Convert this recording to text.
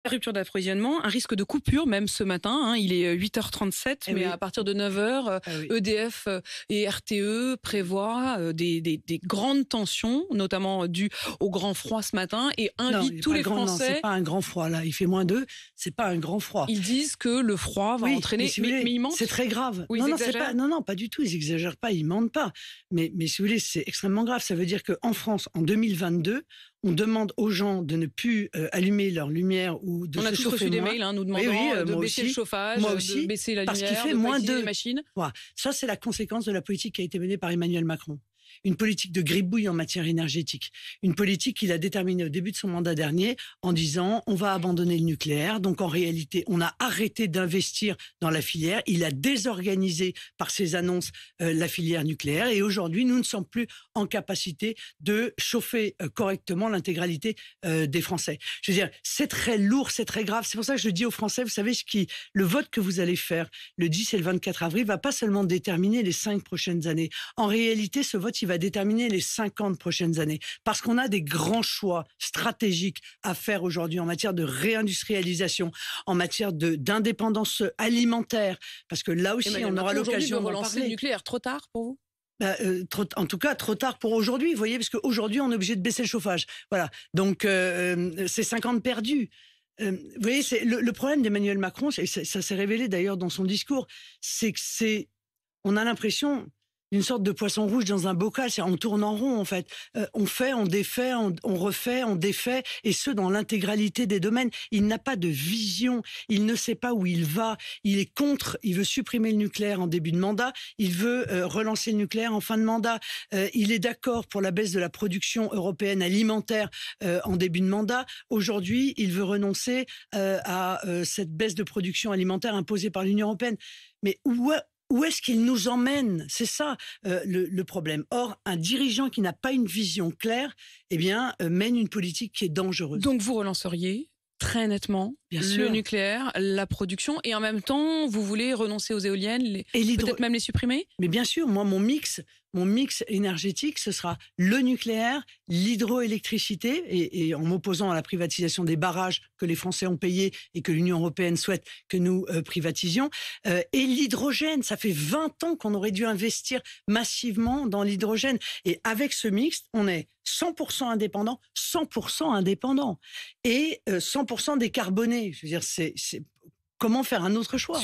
Rupture d'approvisionnement, un risque de coupure même ce matin, hein, il est 8h37, mais à partir de 9h, EDF et RTE prévoient des grandes tensions, notamment dues au grand froid ce matin, et invitent tous les Français... Non, c'est pas un grand froid là, il fait -2, c'est pas un grand froid. Ils disent que le froid va entraîner... Mais ils mentent. C'est très grave. Oui, non, pas du tout, ils exagèrent pas, ils mentent pas. Mais si vous voulez, c'est extrêmement grave. Ça veut dire qu'en France, en 2022, on demande aux gens de ne plus allumer leur lumière ou de se chauffer moins. On a tous reçu des mails nous demandant de baisser le chauffage, de baisser la lumière, parce qu'il fait -2 les machines. Voilà. Ça, c'est la conséquence de la politique qui a été menée par Emmanuel Macron. Une politique de gribouille en matière énergétique. Une politique qu'il a déterminée au début de son mandat dernier en disant on va abandonner le nucléaire. Donc en réalité, on a arrêté d'investir dans la filière. Il a désorganisé par ses annonces la filière nucléaire. Et aujourd'hui, nous ne sommes plus en capacité de chauffer correctement l'intégralité des Français. Je veux dire, c'est très lourd, c'est très grave. C'est pour ça que je dis aux Français, vous savez, le vote que vous allez faire le 10 et le 24 avril va pas seulement déterminer les 5 prochaines années. En réalité, ce vote, il va déterminer les 50 prochaines années. Parce qu'on a des grands choix stratégiques à faire aujourd'hui en matière de réindustrialisation, en matière d'indépendance alimentaire. Parce que là aussi, on aura l'occasion de relancer le nucléaire. Trop tard pour vous? En tout cas, trop tard pour aujourd'hui, vous voyez, parce qu'aujourd'hui, on est obligé de baisser le chauffage. Voilà. Donc, c'est 50 perdus. Vous voyez, le problème d'Emmanuel Macron, ça s'est révélé d'ailleurs dans son discours, c'est que on a l'impression d'une sorte de poisson rouge dans un bocal, on tourne en rond en fait. On fait, on défait, on refait, on défait, et ce dans l'intégralité des domaines. Il n'a pas de vision, il ne sait pas où il va, il est contre, il veut supprimer le nucléaire en début de mandat, il veut relancer le nucléaire en fin de mandat, il est d'accord pour la baisse de la production européenne alimentaire en début de mandat. Aujourd'hui, il veut renoncer à cette baisse de production alimentaire imposée par l'Union européenne. Mais où est-ce qu'il nous emmène? C'est ça le problème. Or, un dirigeant qui n'a pas une vision claire, mène une politique qui est dangereuse. Donc vous relanceriez très nettement le nucléaire, la production, et en même temps, vous voulez renoncer aux éoliennes, peut-être même les supprimer? Mais bien sûr, moi, mon mix énergétique, ce sera le nucléaire, l'hydroélectricité, et en m'opposant à la privatisation des barrages que les Français ont payés et que l'Union européenne souhaite que nous privatisions, et l'hydrogène. Ça fait 20 ans qu'on aurait dû investir massivement dans l'hydrogène. Et avec ce mix, on est 100% indépendant, 100% indépendant, et 100% décarboné. Je veux dire, comment faire un autre choix?